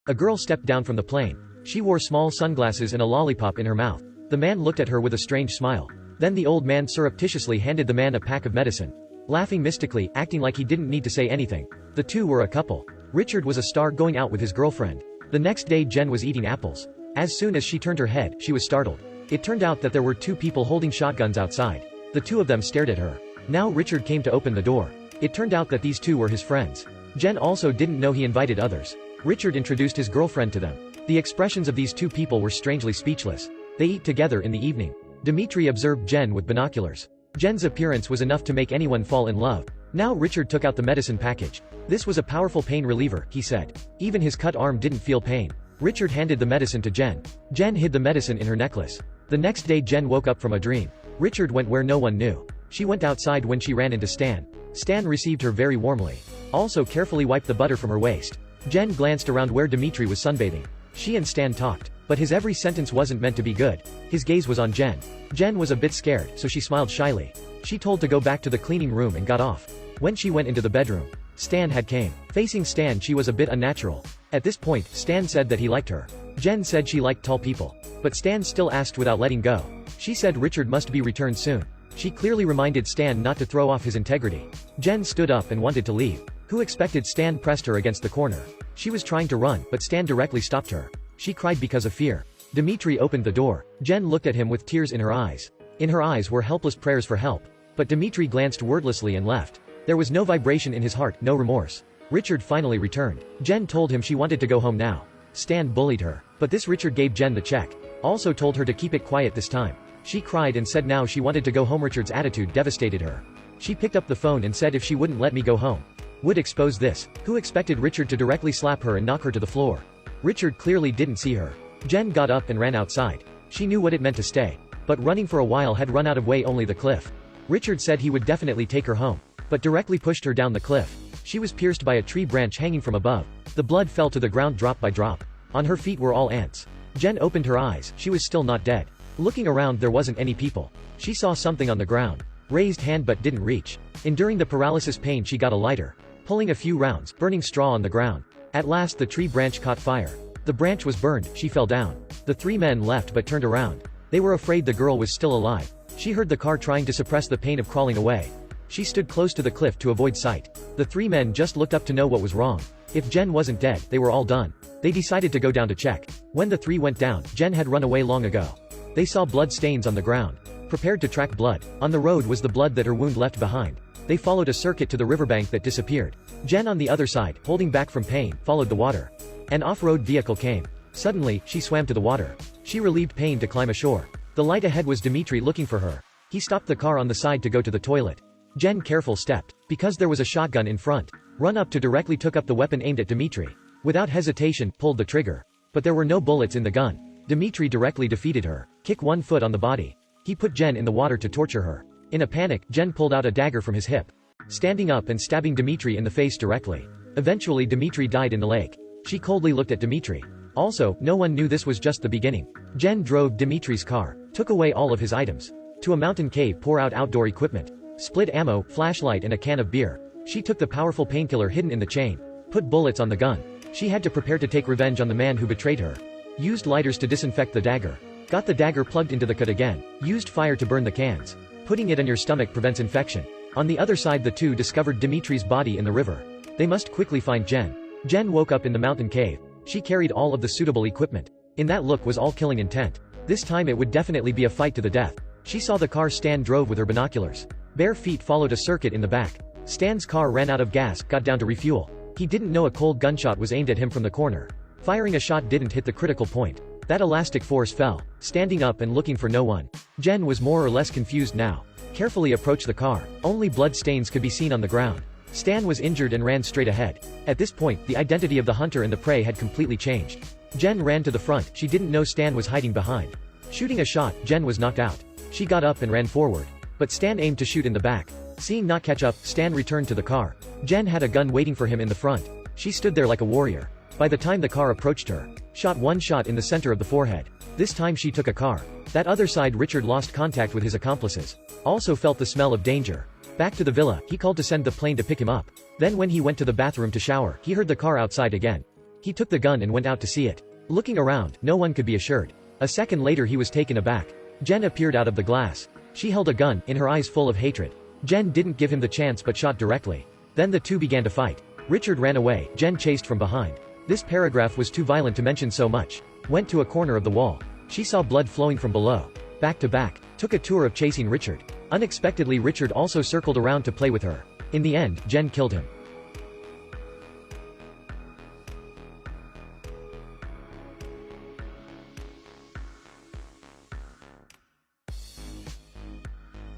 A girl stepped down from the plane. She wore small sunglasses and a lollipop in her mouth. The man looked at her with a strange smile. Then the old man surreptitiously handed the man a pack of medicine. Laughing mystically, acting like he didn't need to say anything. The two were a couple. Richard was a star going out with his girlfriend. The next day Jen was eating apples. As soon as she turned her head, she was startled. It turned out that there were two people holding shotguns outside. The two of them stared at her. Now Richard came to open the door. It turned out that these two were his friends. Jen also didn't know he invited others. Richard introduced his girlfriend to them. The expressions of these two people were strangely speechless. They eat together in the evening. Dmitri observed Jen with binoculars. Jen's appearance was enough to make anyone fall in love. Now Richard took out the medicine package. This was a powerful pain reliever, he said. Even his cut arm didn't feel pain. Richard handed the medicine to Jen. Jen hid the medicine in her necklace. The next day Jen woke up from a dream. Richard went where no one knew. She went outside when she ran into Stan. Stan received her very warmly. Also carefully wiped the butter from her waist. Jen glanced around where Dmitri was sunbathing. She and Stan talked. But his every sentence wasn't meant to be good. His gaze was on Jen. Jen was a bit scared, so she smiled shyly. She told to go back to the cleaning room and got off. When she went into the bedroom, Stan had came. Facing Stan she was a bit unnatural. At this point, Stan said that he liked her. Jen said she liked tall people. But Stan still asked without letting go. She said Richard must be returned soon. She clearly reminded Stan not to throw off his integrity. Jen stood up and wanted to leave. Who expected Stan pressed her against the corner. She was trying to run, but Stan directly stopped her. She cried because of fear. Dmitri opened the door. Jen looked at him with tears in her eyes. In her eyes were helpless prayers for help. But Dmitri glanced wordlessly and left. There was no vibration in his heart, no remorse. Richard finally returned. Jen told him she wanted to go home now. Stan bullied her. But this Richard gave Jen the check. Also told her to keep it quiet this time. She cried and said now she wanted to go home. Richard's attitude devastated her. She picked up the phone and said if she wouldn't let me go home, would expose this. Who expected Richard to directly slap her and knock her to the floor? Richard clearly didn't see her. Jen got up and ran outside. She knew what it meant to stay. But running for a while had run out of way, only the cliff. Richard said he would definitely take her home. But directly pushed her down the cliff. She was pierced by a tree branch hanging from above. The blood fell to the ground drop by drop. On her feet were all ants. Jen opened her eyes. She was still not dead. Looking around there wasn't any people. She saw something on the ground. Raised hand but didn't reach. Enduring the paralysis pain she got a lighter. Pulling a few rounds, burning straw on the ground. At last the tree branch caught fire. The branch was burned, she fell down. The three men left but turned around. They were afraid the girl was still alive. She heard the car trying to suppress the pain of crawling away. She stood close to the cliff to avoid sight. The three men just looked up to know what was wrong. If Jen wasn't dead, they were all done. They decided to go down to check. When the three went down, Jen had run away long ago. They saw blood stains on the ground. Prepared to track blood. On the road was the blood that her wound left behind. They followed a circuit to the riverbank that disappeared. Jen on the other side, holding back from pain, followed the water. An off-road vehicle came. Suddenly, she swam to the water. She relieved pain to climb ashore. The light ahead was Dmitri looking for her. He stopped the car on the side to go to the toilet. Jen careful stepped. Because there was a shotgun in front. Run up to directly took up the weapon aimed at Dmitri. Without hesitation, pulled the trigger. But there were no bullets in the gun. Dmitri directly defeated her. Kick 1 foot on the body. He put Jen in the water to torture her. In a panic, Jen pulled out a dagger from his hip. Standing up and stabbing Dmitri in the face directly. Eventually Dmitri died in the lake. She coldly looked at Dmitri. Also, no one knew this was just the beginning. Jen drove Dmitri's car. Took away all of his items. To a mountain cave pour out outdoor equipment. Split ammo, flashlight and a can of beer. She took the powerful painkiller hidden in the chain. Put bullets on the gun. She had to prepare to take revenge on the man who betrayed her. Used lighters to disinfect the dagger. Got the dagger plugged into the cut again. Used fire to burn the cans. Putting it on your stomach prevents infection. On the other side the two discovered Dmitri's body in the river. They must quickly find Jen. Jen woke up in the mountain cave. She carried all of the suitable equipment. In that look was all killing intent. This time it would definitely be a fight to the death. She saw the car Stan drove with her binoculars. Bare feet followed a circuit in the back. Stan's car ran out of gas, got down to refuel. He didn't know a cold gunshot was aimed at him from the corner. Firing a shot didn't hit the critical point. That elastic force fell. Standing up and looking for no one. Jen was more or less confused now. Carefully approached the car. Only blood stains could be seen on the ground. Stan was injured and ran straight ahead. At this point, the identity of the hunter and the prey had completely changed. Jen ran to the front. She didn't know Stan was hiding behind. Shooting a shot, Jen was knocked out. She got up and ran forward. But Stan aimed to shoot in the back. Seeing not catch up, Stan returned to the car. Jen had a gun waiting for him in the front. She stood there like a warrior. By the time the car approached her, shot one shot in the center of the forehead. This time she took a car. That other side Richard lost contact with his accomplices. Also felt the smell of danger. Back to the villa, he called to send the plane to pick him up. Then when he went to the bathroom to shower, he heard the car outside again. He took the gun and went out to see it. Looking around, no one could be assured. A second later he was taken aback. Jen appeared out of the glass. She held a gun, in her eyes full of hatred. Jen didn't give him the chance but shot directly. Then the two began to fight. Richard ran away, Jen chased from behind. This paragraph was too violent to mention so much. Went to a corner of the wall. She saw blood flowing from below. Back to back. Took a tour of chasing Richard. Unexpectedly Richard also circled around to play with her. In the end, Jen killed him.